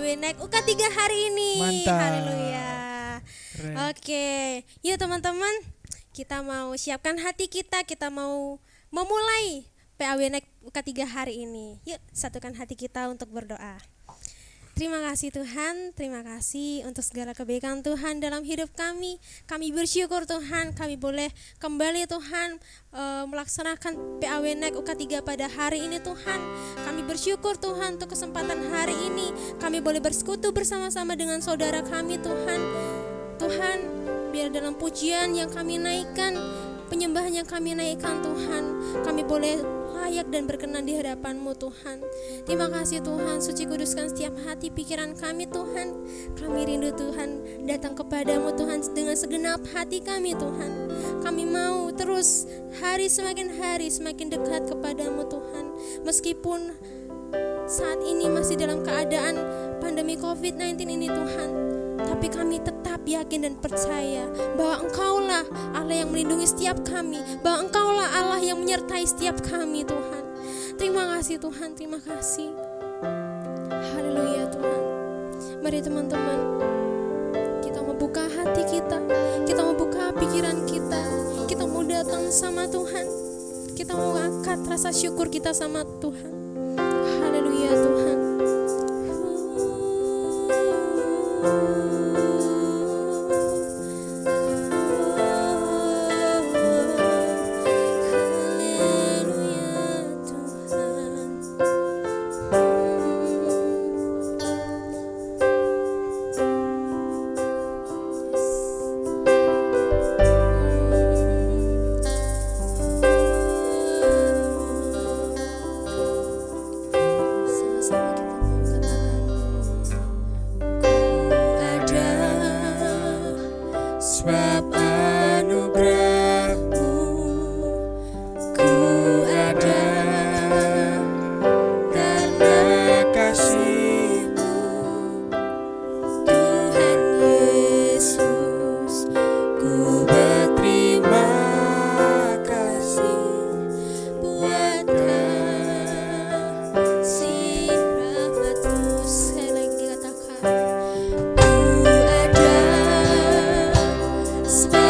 PAW Naik UK3 hari ini. Mantap. Haleluya. Keren. Oke, yuk teman-teman, kita mau siapkan hati kita mau memulai PAW Naik UK3 hari ini. Yuk satukan hati kita untuk berdoa. Terima kasih Tuhan, terima kasih untuk segala kebaikan Tuhan dalam hidup kami. Kami bersyukur Tuhan, kami boleh kembali Tuhan melaksanakan PAW Naik UK3 pada hari ini Tuhan. Kami bersyukur Tuhan untuk kesempatan hari ini. Kami boleh bersekutu bersama-sama dengan saudara kami Tuhan. Tuhan, biar dalam pujian yang kami naikkan, penyembahan yang kami naikkan Tuhan, kami boleh layak dan berkenan di hadapan-Mu Tuhan. Terima kasih Tuhan, suci kuduskan setiap hati pikiran kami Tuhan. Kami rindu Tuhan datang kepadamu Tuhan dengan segenap hati kami Tuhan. Kami mau terus semakin hari semakin dekat kepadamu Tuhan. Meskipun saat ini masih dalam keadaan pandemi COVID-19 ini Tuhan, tapi kami tetap yakin dan percaya bahwa Engkaulah Allah yang melindungi setiap kami, bahwa Engkaulah Allah yang menyertai setiap kami Tuhan. Terima kasih Tuhan, terima kasih. Haleluya Tuhan. Mari teman-teman, kita membuka hati kita membuka pikiran kita mau datang sama Tuhan. Kita mau angkat rasa syukur kita sama Tuhan. Haleluya Tuhan. Sebab anugerah-Mu ku ada, karena kasih-Mu Tuhan Yesus, ku berterima kasih buat kasih rahmat-Mu. Sekali lagi katakan, sebab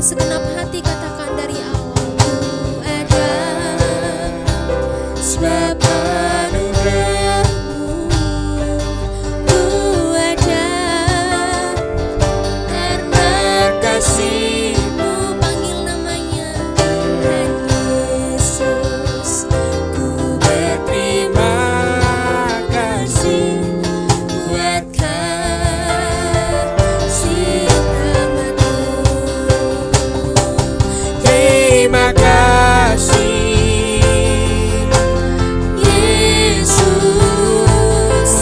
segenap hati katakan dari awal ku ada, sebab anugerahmu ku ada, karena kasihmu. panggil namanya Tuhan Yesus. Ku berterima kasih buat kasih namamu. Terima kasih Yesus,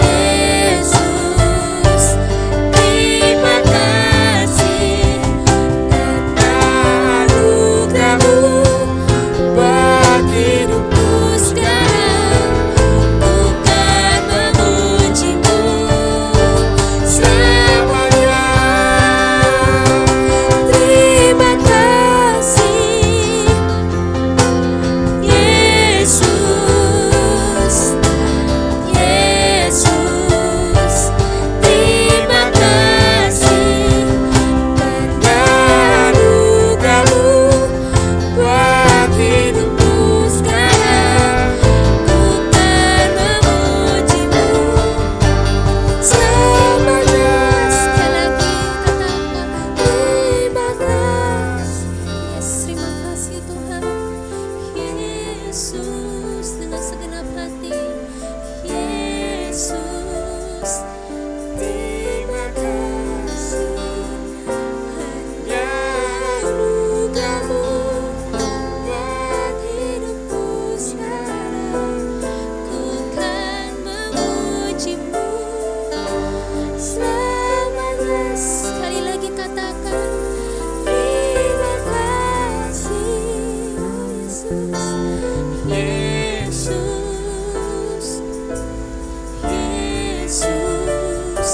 Yesus. Terima kasih karena anugerahmu buat hidupku sekarang. Ku kan memujimu selamanya. Terima kasih Yesus, Yesus. Terima kasih karena anugerahmu buat hidupku sekarang. Ku kan memujimu selamanya. Sekali lagi katakan terima kasih. Yes, terima kasih Tuhan Yesus dengan segenap hati. Yesus, Terima kasih hanya anugerahmu buat hidupku sekarang. ku kan memujimu Selamanya. sekali lagi katakan Terima kasih Yesus, Yesus, Yesus.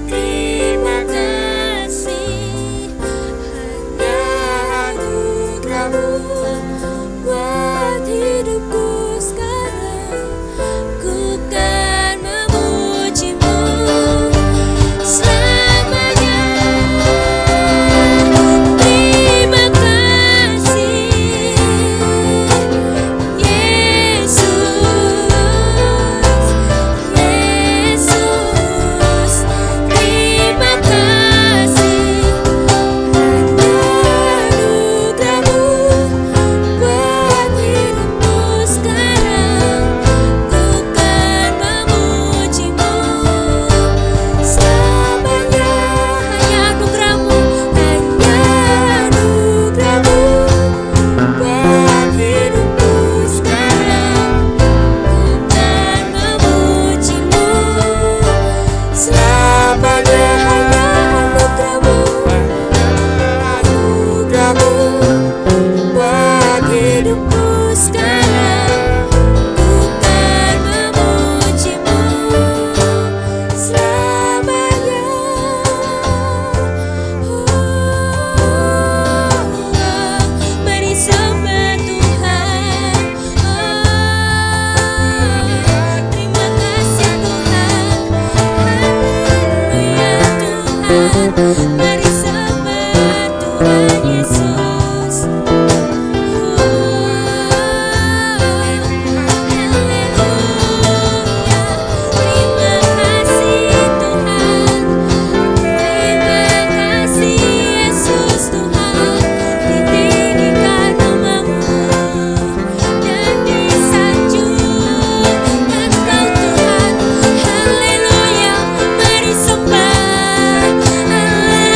terima kasih hanya anugerahmu buat hidupku sekarang. Ku kan memujimu selamanya. Terima kasih Yesus, Yesus. Terima kasih Anugerahmu buat hidupku sekarang. ku kan memujimu Selamanya. hanya anugerahmu, Hanya anugerahmu buat hidupku sekarang. kan memujimu Selamanya. Hanya anugerahmu buat hidupku sekarang. ku kan memujimu Selamanya. Mari sembah Tuhan. Terima kasih Tuhan. Haleluya Tuhan. Mari sembah Tuhan Yesus. Haleluya. Terima kasih Tuhan. Terima kasih Yesus Tuhan. Ditinggikan namamu dan disanjung Engkau Tuhan. Haleluya. Mari sembah. Haleluya.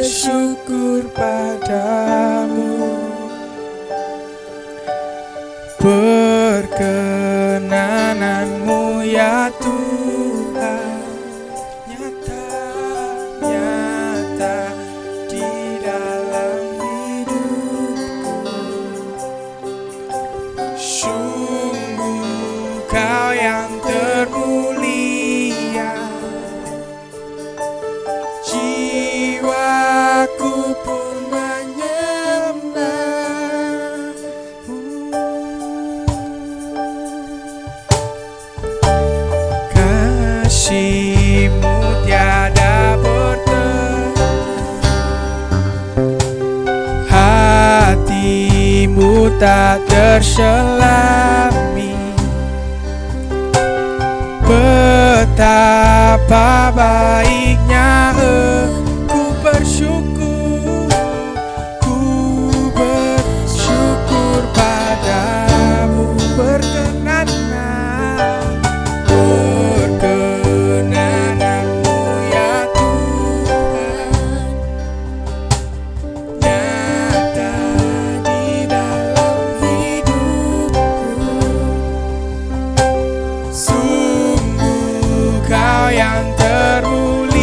bersyukur padamu. Perkenananmu ya Tuhan nyata di dalam hidupku. Sungguh Kau yang termulia, jiwaku pun menyembah-Mu. Kasih-Mu tiada bertemu, hati-Mu tak terselami. Betapa baiknya ku bersyukur padamu. Perkenananmu ya Tuhan nyata di dalam hidupku. Sungguh Kau yang termulia,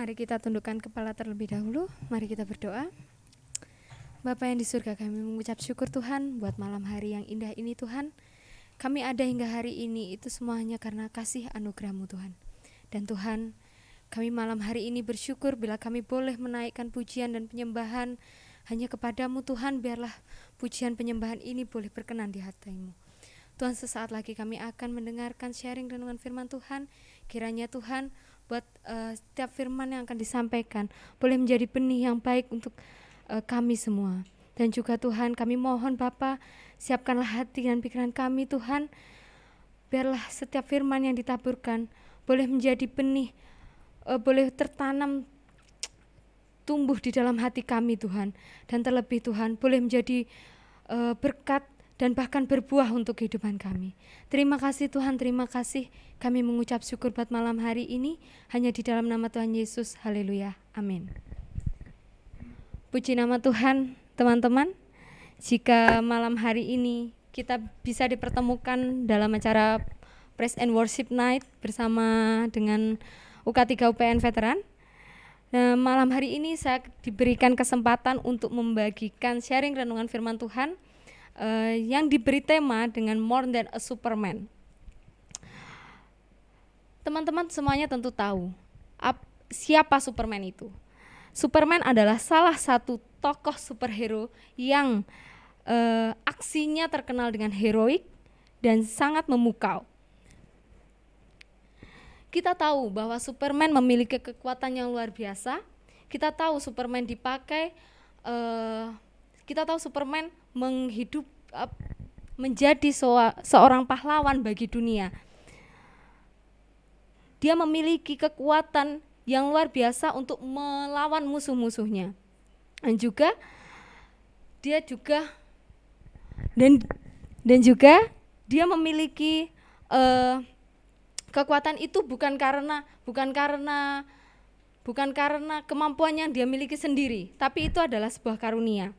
Mari kita tundukkan kepala terlebih dahulu. Mari kita berdoa. Bapa yang di surga, kami mengucap syukur Tuhan buat malam hari yang indah ini Tuhan. Kami ada hingga hari ini itu semuanya karena kasih anugerah-Mu Tuhan. Dan Tuhan, kami malam hari ini bersyukur bila kami boleh menaikkan pujian dan penyembahan hanya kepadamu Tuhan. Biarlah pujian penyembahan ini boleh berkenan di hati-Mu Tuhan. Sesaat lagi kami akan mendengarkan sharing renungan firman Tuhan. Kiranya Tuhan buat setiap firman yang akan disampaikan boleh menjadi benih yang baik untuk kami semua. Dan juga Tuhan, kami mohon Bapa, siapkanlah hati dan pikiran kami Tuhan. Biarlah setiap firman yang ditaburkan boleh menjadi benih, boleh tertanam, tumbuh di dalam hati kami Tuhan. Dan terlebih Tuhan, boleh menjadi berkat dan bahkan berbuah untuk kehidupan kami. Terima kasih Tuhan, terima kasih. Kami mengucap syukur buat malam hari ini, hanya di dalam nama Tuhan Yesus. Haleluya, amin. Puji nama Tuhan, teman-teman. Jika malam hari ini kita bisa dipertemukan dalam acara Praise and Worship Night bersama dengan UK3 UPN Veteran. Nah, malam hari ini saya diberikan kesempatan untuk membagikan sharing renungan firman Tuhan yang diberi tema dengan More Than a Superman. Teman-teman semuanya tentu tahu siapa Superman itu. Superman adalah salah satu tokoh superhero yang aksinya terkenal dengan heroik dan sangat memukau. Kita tahu bahwa Superman memiliki kekuatan yang luar biasa. Kita tahu Superman dipakai, kita tahu Superman menjadi seorang pahlawan bagi dunia. Dia memiliki kekuatan yang luar biasa untuk melawan musuh-musuhnya. Dan juga dia memiliki kekuatan itu bukan karena kemampuan yang dia miliki sendiri, tapi itu adalah sebuah karunia.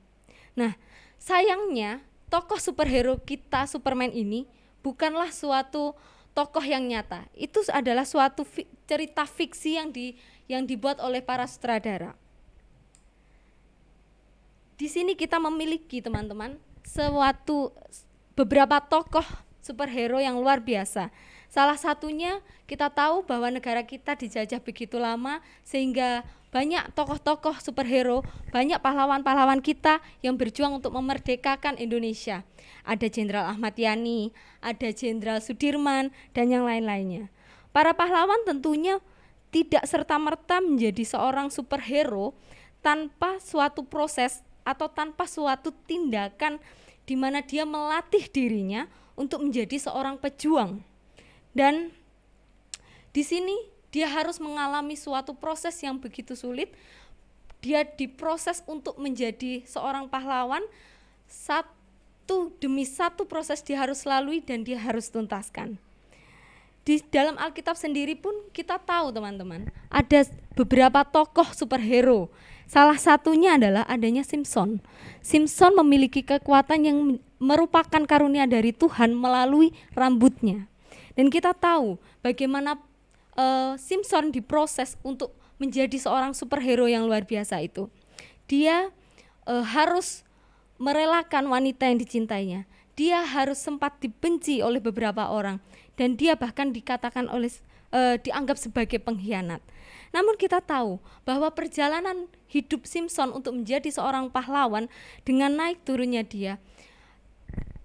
Nah, sayangnya tokoh superhero kita Superman ini bukanlah suatu tokoh yang nyata. Itu adalah suatu cerita fiksi yang dibuat oleh para sutradara. Di sini kita memiliki teman-teman beberapa tokoh superhero yang luar biasa. Salah satunya kita tahu bahwa negara kita dijajah begitu lama sehingga banyak tokoh-tokoh superhero, banyak pahlawan-pahlawan kita yang berjuang untuk memerdekakan Indonesia. Ada Jenderal Ahmad Yani, ada Jenderal Sudirman, dan yang lain-lainnya. Para pahlawan tentunya tidak serta-merta menjadi seorang superhero tanpa suatu proses atau tanpa suatu tindakan di mana dia melatih dirinya untuk menjadi seorang pejuang. Dan di sini dia harus mengalami suatu proses yang begitu sulit. Dia diproses untuk menjadi seorang pahlawan, satu demi satu proses dia harus lalui dan dia harus tuntaskan. Di dalam Alkitab sendiri pun kita tahu teman-teman, ada beberapa tokoh superhero. Salah satunya adalah adanya Simpson. Simpson memiliki kekuatan yang merupakan karunia dari Tuhan melalui rambutnya. Dan kita tahu bagaimana Simpson diproses untuk menjadi seorang superhero yang luar biasa itu. Dia harus merelakan wanita yang dicintainya. Dia harus sempat dibenci oleh beberapa orang dan dia bahkan dianggap sebagai pengkhianat. Namun kita tahu bahwa perjalanan hidup Simpson untuk menjadi seorang pahlawan dengan naik turunnya dia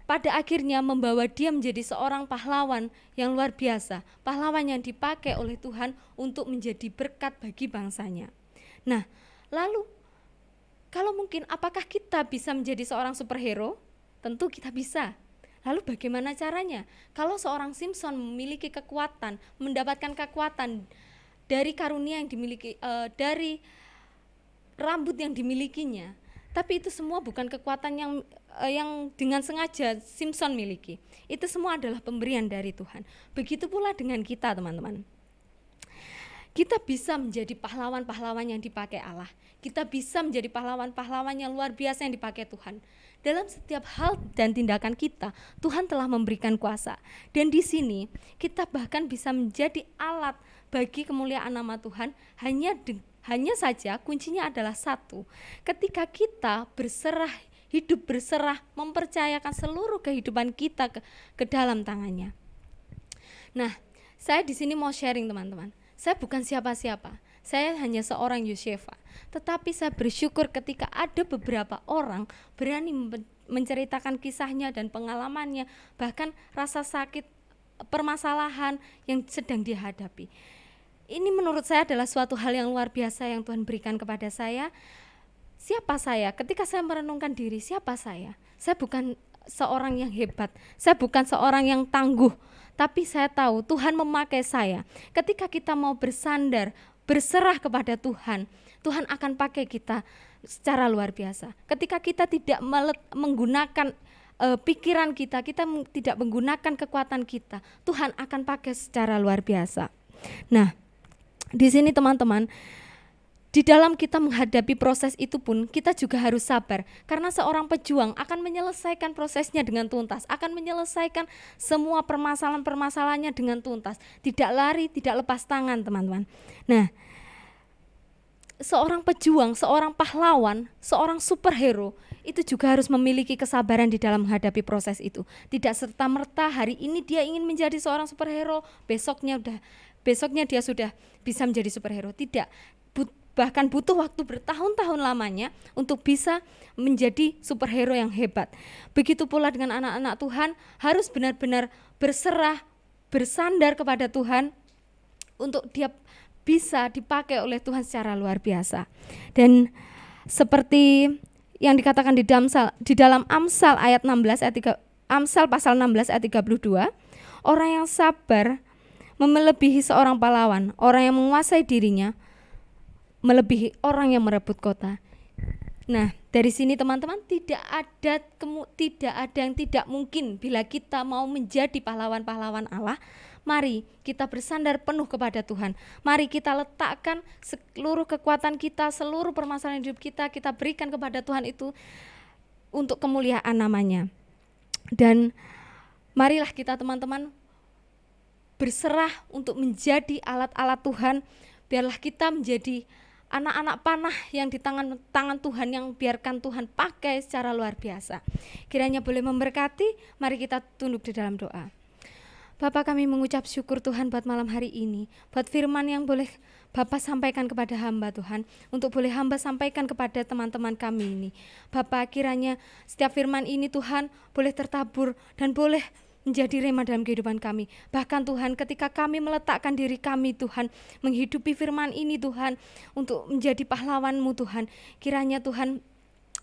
pada akhirnya membawa dia menjadi seorang pahlawan yang luar biasa, pahlawan yang dipakai oleh Tuhan untuk menjadi berkat bagi bangsanya. Nah, lalu kalau mungkin apakah kita bisa menjadi seorang superhero? Tentu kita bisa. Lalu bagaimana caranya? Kalau seorang Simpson memiliki kekuatan, mendapatkan kekuatan dari karunia yang dimiliki, dari rambut yang dimilikinya, tapi itu semua bukan kekuatan yang dengan sengaja Simpson miliki. Itu semua adalah pemberian dari Tuhan. Begitu pula dengan kita teman-teman. Kita bisa menjadi pahlawan-pahlawan yang dipakai Allah. Kita bisa menjadi pahlawan-pahlawan yang luar biasa yang dipakai Tuhan. Dalam setiap hal dan tindakan kita, Tuhan telah memberikan kuasa. Dan di sini kita bahkan bisa menjadi alat bagi kemuliaan nama Tuhan hanya Hanya saja kuncinya adalah satu, ketika kita berserah, hidup berserah, mempercayakan seluruh kehidupan kita ke dalam tangannya. Nah, saya di sini mau sharing teman-teman. Saya bukan siapa-siapa, saya hanya seorang Yosyefa. Tetapi saya bersyukur ketika ada beberapa orang berani menceritakan kisahnya dan pengalamannya, bahkan rasa sakit, permasalahan yang sedang dihadapi. Ini menurut saya adalah suatu hal yang luar biasa yang Tuhan berikan kepada saya. Siapa saya? Ketika saya merenungkan diri, siapa saya? Saya bukan seorang yang hebat, saya bukan seorang yang tangguh, tapi saya tahu Tuhan memakai saya. Ketika kita mau bersandar, berserah kepada Tuhan, Tuhan akan pakai kita secara luar biasa. Ketika kita tidak menggunakan pikiran kita tidak menggunakan kekuatan kita, Tuhan akan pakai secara luar biasa. Nah, di sini teman-teman, di dalam kita menghadapi proses itu pun kita juga harus sabar, karena seorang pejuang akan menyelesaikan prosesnya dengan tuntas, akan menyelesaikan semua permasalahan-permasalahannya dengan tuntas, tidak lari, tidak lepas tangan teman-teman. Nah, seorang pejuang, seorang pahlawan, seorang superhero itu juga harus memiliki kesabaran di dalam menghadapi proses itu. Tidak serta-merta hari ini dia ingin menjadi seorang superhero, besoknya dia sudah bisa menjadi superhero. Tidak, bahkan butuh waktu bertahun-tahun lamanya untuk bisa menjadi superhero yang hebat. Begitu pula dengan anak-anak Tuhan, harus benar-benar berserah, bersandar kepada Tuhan untuk dia bisa dipakai oleh Tuhan secara luar biasa. Dan seperti yang dikatakan di dalam Amsal ayat 16 ayat 3, Amsal pasal 16 ayat 32, orang yang sabar melebihi seorang pahlawan, orang yang menguasai dirinya melebihi orang yang merebut kota. Nah, dari sini teman-teman, tidak ada yang tidak mungkin bila kita mau menjadi pahlawan-pahlawan Allah. Mari kita bersandar penuh kepada Tuhan. Mari kita letakkan seluruh kekuatan kita, seluruh permasalahan hidup kita berikan kepada Tuhan itu untuk kemuliaan namanya. Dan marilah kita teman-teman berserah untuk menjadi alat-alat Tuhan. Biarlah kita menjadi anak-anak panah yang di tangan Tuhan, yang biarkan Tuhan pakai secara luar biasa. Kiranya boleh memberkati. Mari kita tunduk di dalam doa. Bapa, kami mengucap syukur Tuhan buat malam hari ini, buat firman yang boleh Bapa sampaikan kepada hamba Tuhan, untuk boleh hamba sampaikan kepada teman-teman kami ini. Bapa, kiranya setiap firman ini Tuhan boleh tertabur dan boleh menjadi rema dalam kehidupan kami. Bahkan Tuhan, ketika kami meletakkan diri kami Tuhan, menghidupi firman ini Tuhan, untuk menjadi pahlawan-Mu Tuhan, kiranya Tuhan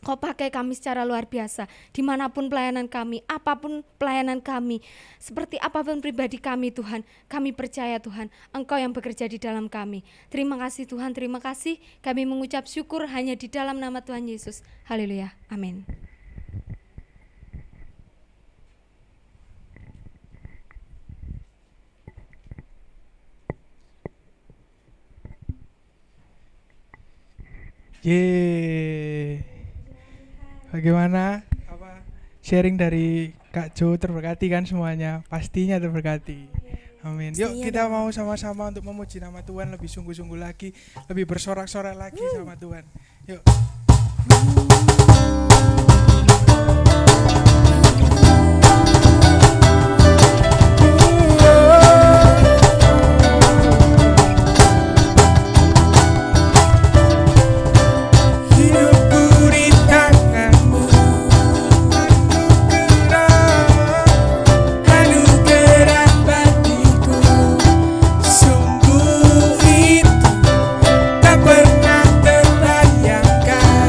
Kau pakai kami secara luar biasa, dimanapun pelayanan kami, apapun pelayanan kami, seperti apapun pribadi kami Tuhan, kami percaya Tuhan, Engkau yang bekerja di dalam kami. Terima kasih Tuhan, terima kasih, kami mengucap syukur hanya di dalam nama Tuhan Yesus. Haleluya, amin. Yeay. Bagaimana sharing dari Kak Jo, terberkati kan semuanya? Pastinya terberkati. Amin. Yuk kita mau sama-sama untuk memuji nama Tuhan lebih sungguh-sungguh lagi, lebih bersorak-sorak lagi sama Tuhan. Yuk. Sungguh itu tak pernah terbayangkan.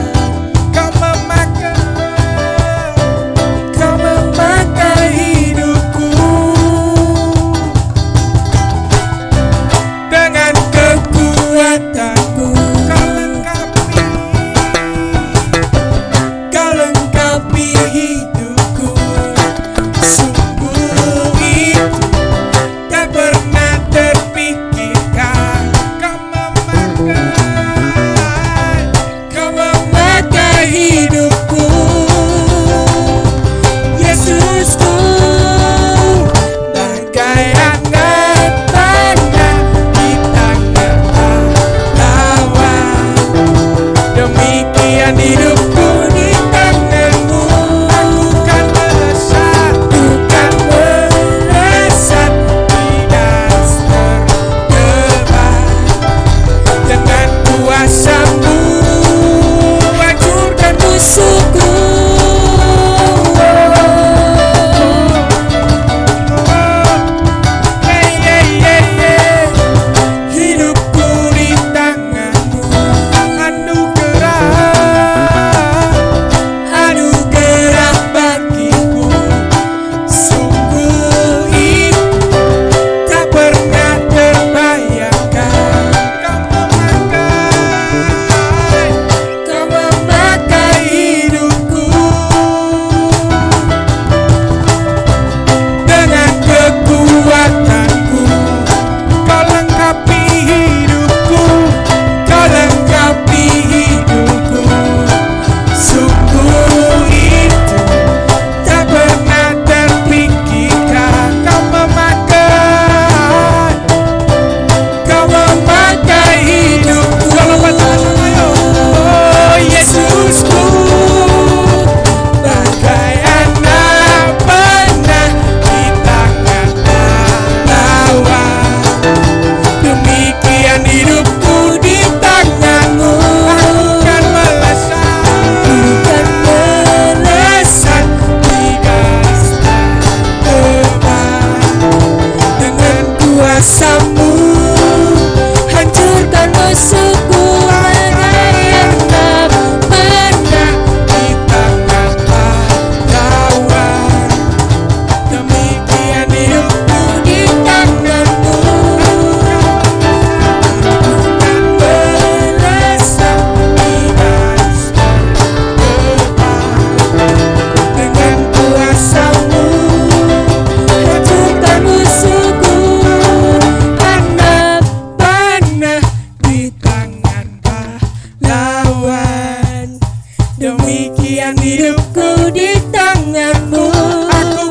Demikian hidupku di tanganmu. Aku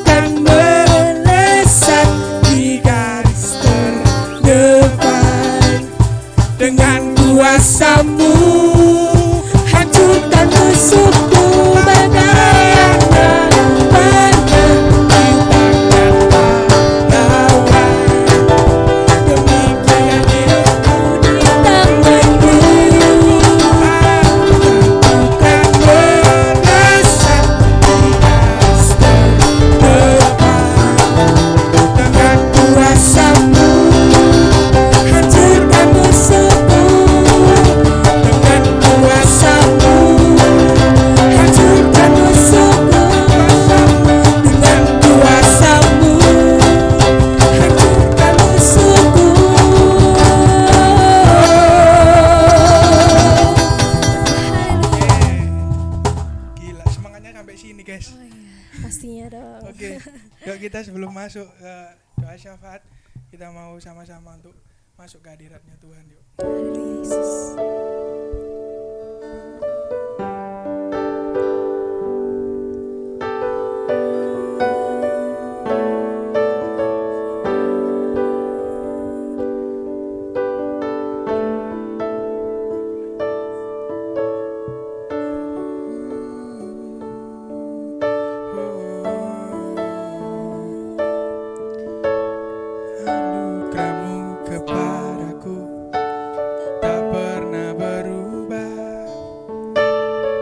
kan melesat di garis terdepan. Dengan kuasamu hancurkan musuhku bagai yang panah di tangan pahlawan. Demikian hidupku di tanganmu. Aku kan melesat di garis terdepan. Dengan kuasamu hancurkan musuhku. Dengan kuasamu hancurkan musuhku. Dengan kuasamu hancurkan musuhku. Gila, semangatnya sampai sini guys. Oh iya, pastinya dong. Oke, yuk kita sebelum masuk ke doa syafaat, kita mau sama-sama untuk masuk ke hadiratnya Tuhan yuk. Haleluya Yesus. Anugerahmu kepadaku tak pernah berubah.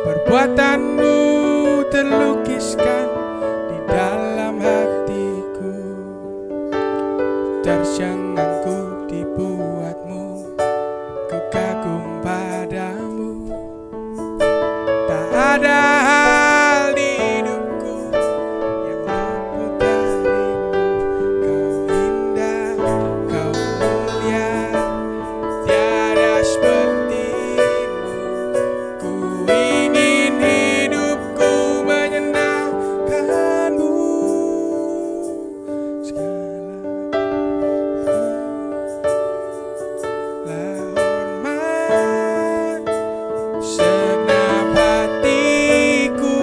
Perbuatanmu terlukiskan di dalam hatiku. Tercengang dibuatmu, ku kagum padamu. Tak ada hal di hidupku yang luput darimu. Kau indah, kau mulia, tiada sepertimu. Ku ingin hidupku menyenangkanmu. Segala hormat, segenap hatiku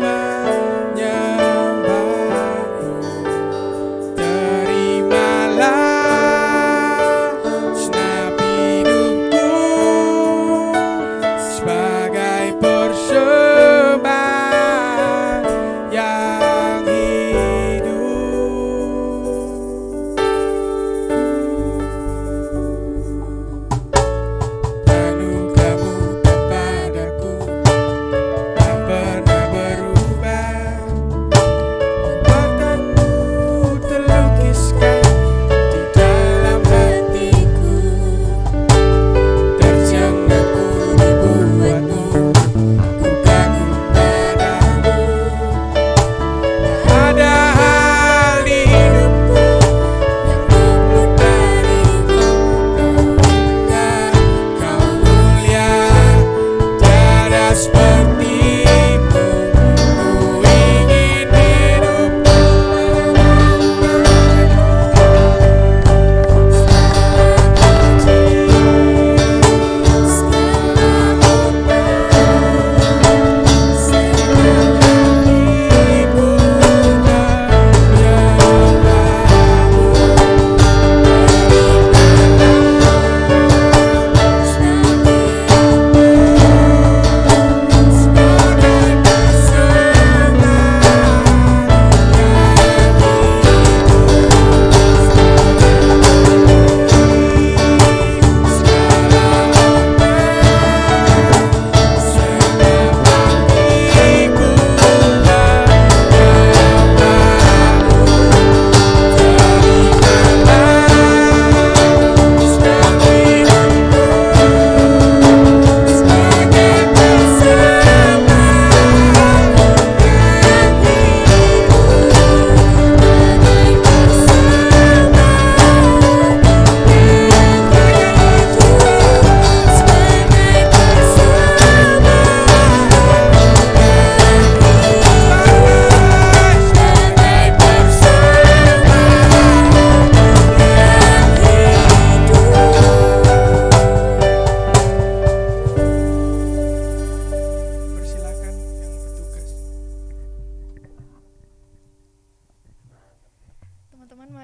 menyembahmu. Terimalah segenap hidupku sebagai persembahan yang hidup. Anugerahmu kepadaku tak pernah berubah. Perbuatanmu terlukiskan di dalam hatiku. Tercengang dibuatmu, ku kagum padamu. Tak ada hal di hidupku yang luput darimu. Kau mulia, tiada sepertimu. Ku ingin hidupku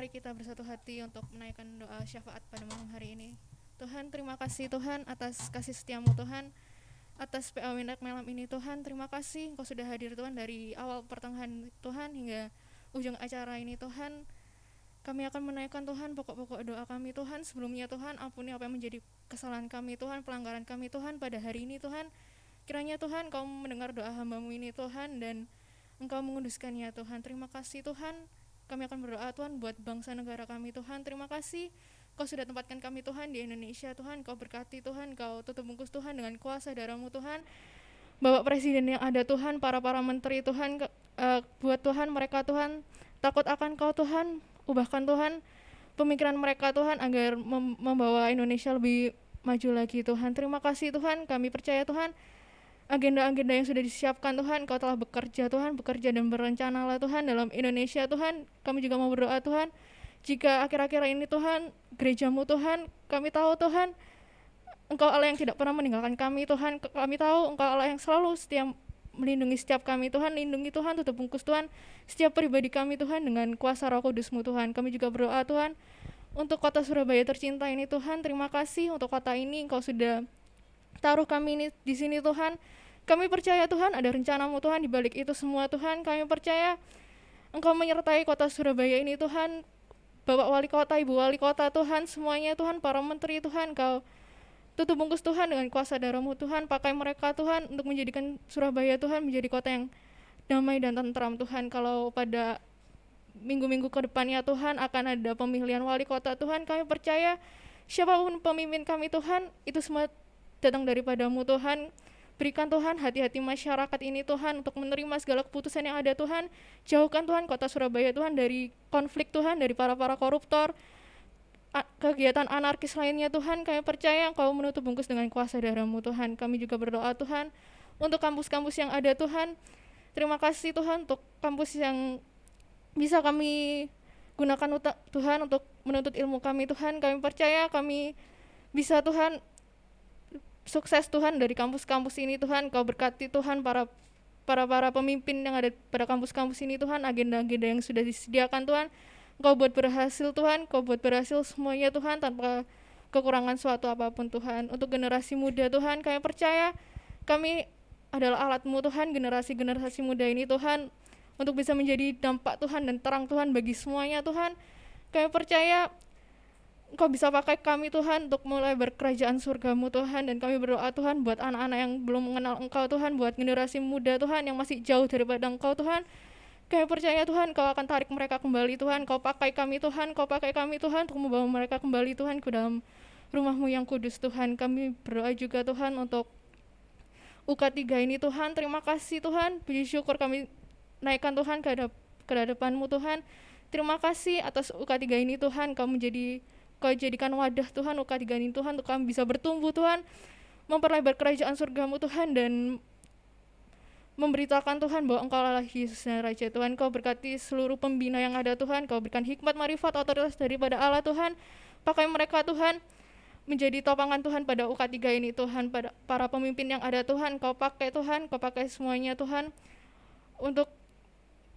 mari kita bersatu hati untuk menaikkan doa syafaat pada malam hari ini. Tuhan, terima kasih Tuhan atas kasih setiamu Tuhan, atas PA Windak malam ini Tuhan. Terima kasih Engkau sudah hadir Tuhan dari awal pertengahan Tuhan hingga ujung acara ini Tuhan. Kami akan menaikkan Tuhan pokok-pokok doa kami Tuhan. Sebelumnya Tuhan, ampuni apa yang menjadi kesalahan kami Tuhan, pelanggaran kami Tuhan pada hari ini Tuhan. Kiranya Tuhan Kau mendengar doa hamba-Mu ini Tuhan, dan Engkau menguduskannya Tuhan. Terima kasih Tuhan. Kami akan berdoa Tuhan buat bangsa negara kami Tuhan. Terima kasih Kau sudah tempatkan kami Tuhan di Indonesia Tuhan. Kau berkati Tuhan, Kau tutup bungkus Tuhan dengan kuasa darah-Mu Tuhan. Bapak Presiden yang ada Tuhan, para menteri Tuhan, buat Tuhan mereka Tuhan takut akan Kau Tuhan. Ubahkan Tuhan pemikiran mereka Tuhan agar membawa Indonesia lebih maju lagi Tuhan. Terima kasih Tuhan, kami percaya Tuhan agenda-agenda yang sudah disiapkan Tuhan, Kau telah bekerja Tuhan, bekerja dan berencanalah Tuhan dalam Indonesia Tuhan. Kami juga mau berdoa Tuhan, jika akhir-akhir ini Tuhan, gereja-Mu Tuhan, kami tahu Tuhan, Engkau Allah yang tidak pernah meninggalkan kami Tuhan. Kami tahu Engkau Allah yang selalu setia melindungi setiap kami Tuhan. Lindungi Tuhan, tutup bungkus Tuhan setiap pribadi kami Tuhan dengan kuasa Roh Kudus-Mu Tuhan. Kami juga berdoa Tuhan untuk kota Surabaya tercinta ini Tuhan. Terima kasih untuk kota ini, Engkau sudah taruh kami ini di sini Tuhan. Kami percaya Tuhan ada rencana-Mu Tuhan di balik itu semua Tuhan. Kami percaya Engkau menyertai kota Surabaya ini Tuhan. Bapak Wali Kota, Ibu Wali Kota Tuhan, semuanya Tuhan, para menteri Tuhan, Kau tutup bungkus Tuhan dengan kuasa darah-Mu Tuhan. Pakai mereka Tuhan untuk menjadikan Surabaya Tuhan menjadi kota yang damai dan tentram Tuhan. Kalau pada minggu-minggu ke depannya Tuhan akan ada pemilihan wali kota Tuhan, kami percaya siapapun pemimpin kami Tuhan, itu semua datang daripada-Mu Tuhan. Berikan Tuhan hati-hati masyarakat ini Tuhan untuk menerima segala keputusan yang ada Tuhan. Jauhkan Tuhan kota Surabaya Tuhan dari konflik Tuhan, dari para koruptor, kegiatan anarkis lainnya Tuhan. Kami percaya Engkau menutup bungkus dengan kuasa darah-Mu Tuhan. Kami juga berdoa Tuhan untuk kampus-kampus yang ada Tuhan. Terima kasih Tuhan untuk kampus yang bisa kami gunakan Tuhan untuk menuntut ilmu kami Tuhan. Kami percaya kami bisa Tuhan sukses Tuhan dari kampus-kampus ini Tuhan. Kau berkati Tuhan para pemimpin yang ada pada kampus-kampus ini Tuhan. Agenda-agenda yang sudah disediakan Tuhan, Kau buat berhasil Tuhan. Kau buat berhasil semuanya Tuhan tanpa kekurangan suatu apapun Tuhan. Untuk generasi muda Tuhan, kami percaya kami adalah alat-Mu Tuhan. Generasi muda ini Tuhan untuk bisa menjadi dampak Tuhan dan terang Tuhan bagi semuanya Tuhan. Kami percaya Engkau bisa pakai kami Tuhan untuk mulai berkerajaan surga-Mu Tuhan. Dan kami berdoa Tuhan buat anak-anak yang belum mengenal Engkau Tuhan, buat generasi muda Tuhan yang masih jauh daripada Engkau Tuhan. Kami percaya Tuhan Kau akan tarik mereka kembali Tuhan. Kau pakai kami Tuhan, Kau pakai kami Tuhan untuk membawa mereka kembali Tuhan ke dalam rumah-Mu yang kudus Tuhan. Kami berdoa juga Tuhan untuk UK3 ini Tuhan. Terima kasih Tuhan, puji syukur kami naikkan Tuhan ke hadapan-Mu Tuhan. Terima kasih atas UK3 ini Tuhan. Kau jadikan wadah Tuhan UK3 ini Tuhan untuk kami bisa bertumbuh Tuhan, memperlebar kerajaan surga-Mu Tuhan, dan memberitakan Tuhan bahwa Engkau adalah Yesus dan Raja Tuhan. Kau berkati seluruh pembina yang ada Tuhan. Kau berikan hikmat, marifat, otoritas daripada Allah Tuhan. Pakai mereka Tuhan menjadi topangan Tuhan pada UK3 ini Tuhan. Pada para pemimpin yang ada Tuhan, Kau pakai Tuhan, Kau pakai semuanya Tuhan untuk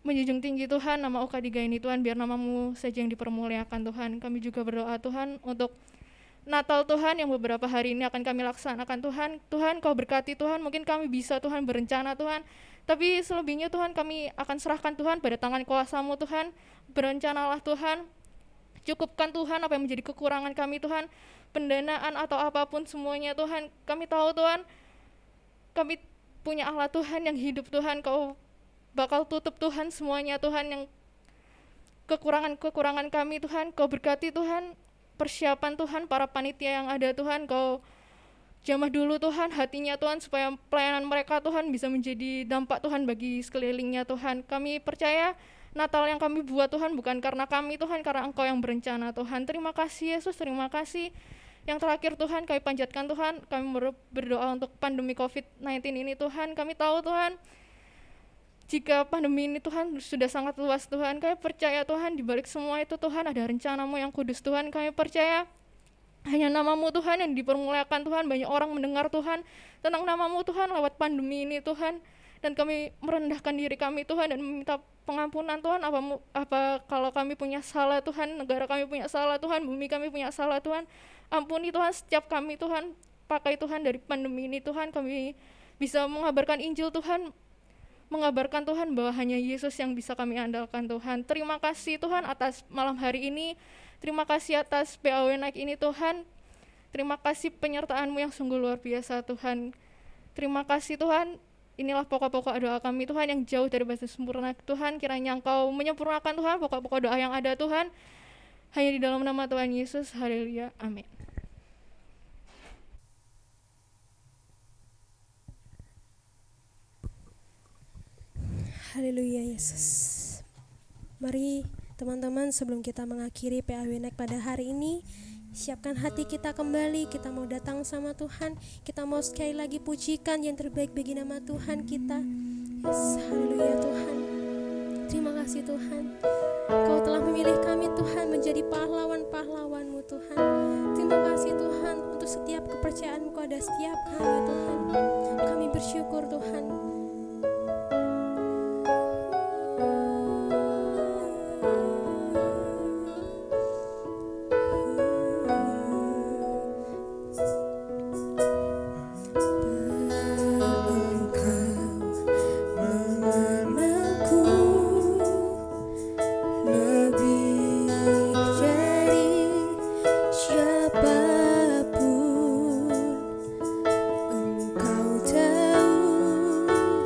menjunjung tinggi Tuhan nama UK3 ini Tuhan, biar nama-Mu saja yang dipermuliakan Tuhan. Kami juga berdoa Tuhan untuk Natal Tuhan yang beberapa hari ini akan kami laksanakan Tuhan. Tuhan Kau berkati Tuhan, mungkin kami bisa Tuhan berencana Tuhan, tapi selebihnya Tuhan kami akan serahkan Tuhan pada tangan kuasa-Mu Tuhan. Berencanalah Tuhan, cukupkan Tuhan apa yang menjadi kekurangan kami Tuhan, pendanaan atau apapun semuanya Tuhan. Kami tahu Tuhan, kami punya Allah Tuhan yang hidup Tuhan. Kau bakal tutup Tuhan semuanya Tuhan yang kekurangan kami Tuhan. Kau berkati Tuhan persiapan Tuhan para panitia yang ada Tuhan. Kau jamah dulu Tuhan hatinya Tuhan, supaya pelayanan mereka Tuhan bisa menjadi dampak Tuhan bagi sekelilingnya Tuhan. Kami percaya Natal yang kami buat Tuhan bukan karena kami Tuhan, karena Engkau yang berencana Tuhan. Terima kasih Yesus, terima kasih. Yang terakhir Tuhan, kami panjatkan Tuhan, kami berdoa untuk pandemi COVID-19 ini Tuhan. Kami tahu Tuhan, jika pandemi ini Tuhan sudah sangat luas Tuhan, kami percaya Tuhan di balik semua itu Tuhan ada rencana-Mu yang kudus Tuhan. Kami percaya hanya nama-Mu Tuhan yang dipermuliakan Tuhan. Banyak orang mendengar Tuhan tentang nama-Mu Tuhan lewat pandemi ini Tuhan. dan kami merendahkan diri kami Tuhan dan meminta pengampunan Tuhan apa kalau kami punya salah Tuhan, negara kami punya salah Tuhan, bumi kami punya salah Tuhan. Ampuni Tuhan setiap kami Tuhan, pakai Tuhan dari pandemi ini Tuhan, kami bisa mengabarkan Injil Tuhan, mengabarkan Tuhan bahwa hanya Yesus yang bisa kami andalkan Tuhan. Terima kasih Tuhan atas malam hari ini, terima kasih atas PAW Night ini Tuhan, terima kasih penyertaan-Mu yang sungguh luar biasa Tuhan. Terima kasih Tuhan, inilah pokok-pokok doa kami Tuhan yang jauh dari batas sempurna Tuhan, kiranya Engkau menyempurnakan Tuhan pokok-pokok doa yang ada Tuhan, hanya di dalam nama Tuhan Yesus, haleluya, amin. Haleluya Yesus. Mari teman-teman, sebelum kita mengakhiri PAW Night pada hari ini, siapkan hati kita kembali. Kita mau datang sama Tuhan, kita mau sekali lagi pujikan yang terbaik bagi nama Tuhan kita. Yes, haleluya Tuhan. Terima kasih Tuhan, Kau telah memilih kami Tuhan menjadi pahlawan-pahlawan-Mu Tuhan. Terima kasih Tuhan untuk setiap kepercayaan-Mu kepada setiap kami Tuhan. Kami bersyukur Tuhan. Engkau tahu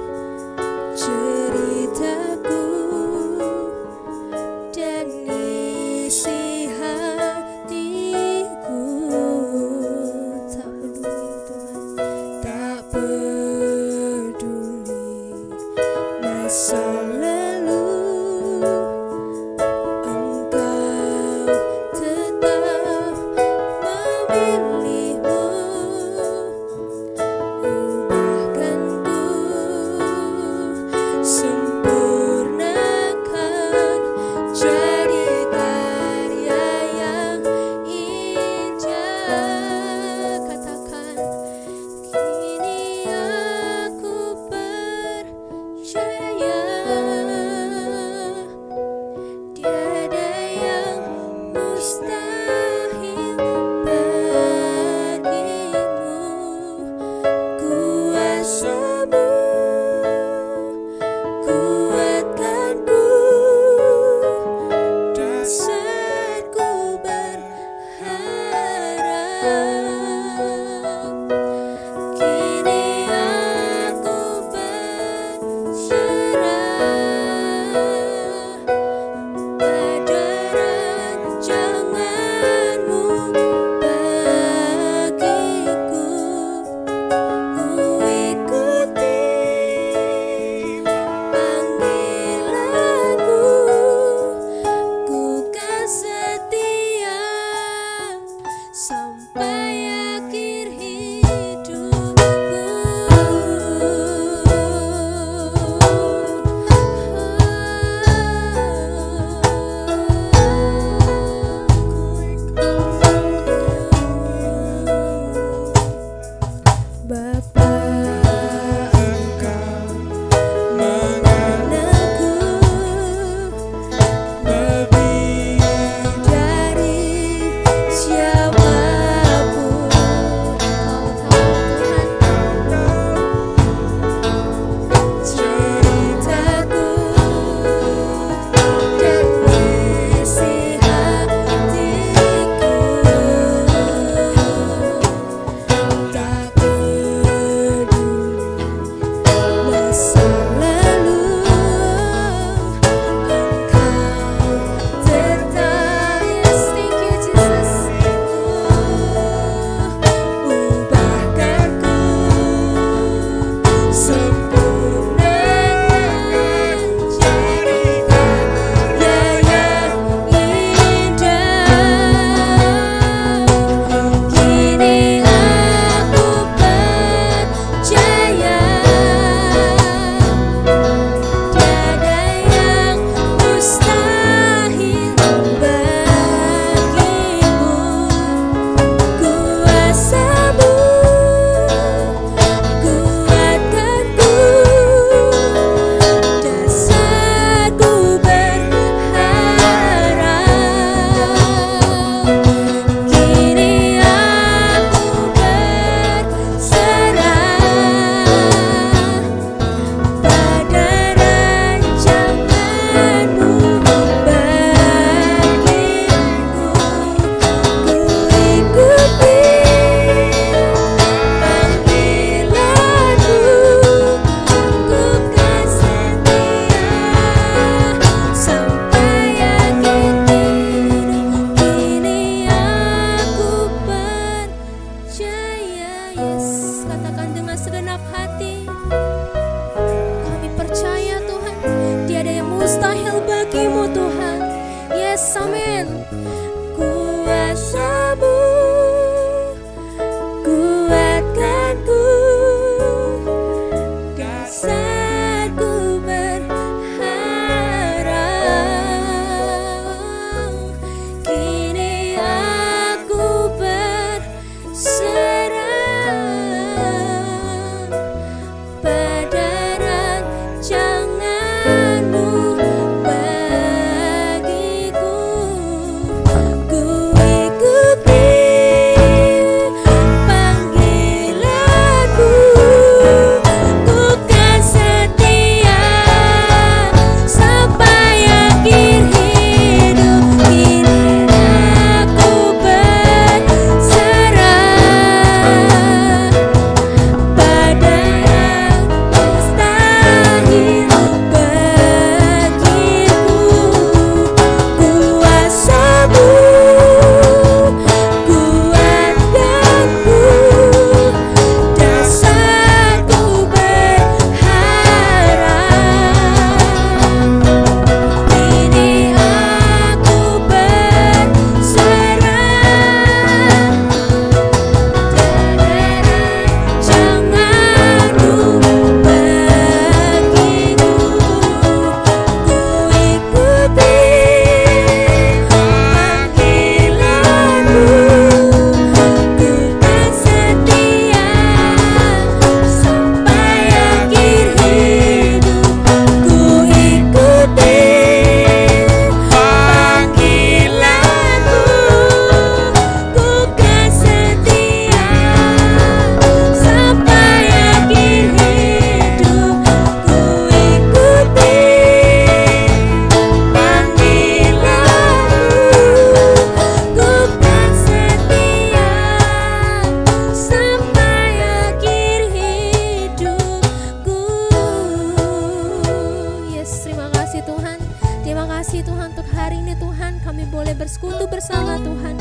boleh bersekutu bersama Tuhan.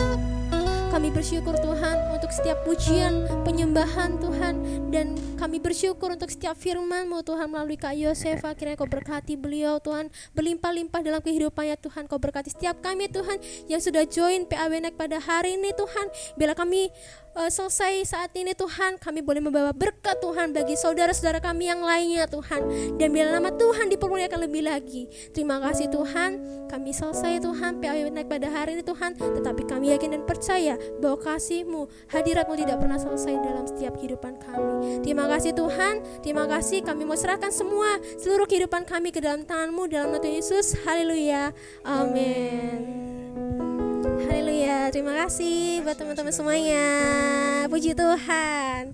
Kami bersyukur Tuhan untuk setiap pujian, penyembahan Tuhan. Dan kami bersyukur untuk setiap firman-Mu Tuhan melalui Kak Yosef. Akhirnya Kau berkati beliau Tuhan, berlimpah-limpah dalam kehidupannya Tuhan. Kau berkati setiap kami Tuhan yang sudah join PAWNEK pada hari ini Tuhan. Bila kami selesai saat ini Tuhan, kami boleh membawa berkat Tuhan bagi saudara-saudara kami yang lainnya Tuhan. Dan bila nama Tuhan dipermuliakan lebih lagi. Terima kasih Tuhan, kami selesai Tuhan PAWNEK pada hari ini Tuhan. Tetapi kami yakin dan percaya bahwa kasih-Mu, hadirat-Mu tidak pernah selesai dalam setiap kehidupan kami. Terima kasih Tuhan, terima kasih. Kami mau serahkan semua seluruh kehidupan kami ke dalam tangan-Mu dalam nama Tuhan Yesus. Haleluya, amin. Haleluya, terima kasih buat teman-teman semuanya. Puji Tuhan.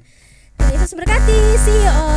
Tuhan Yesus berkati, see you all.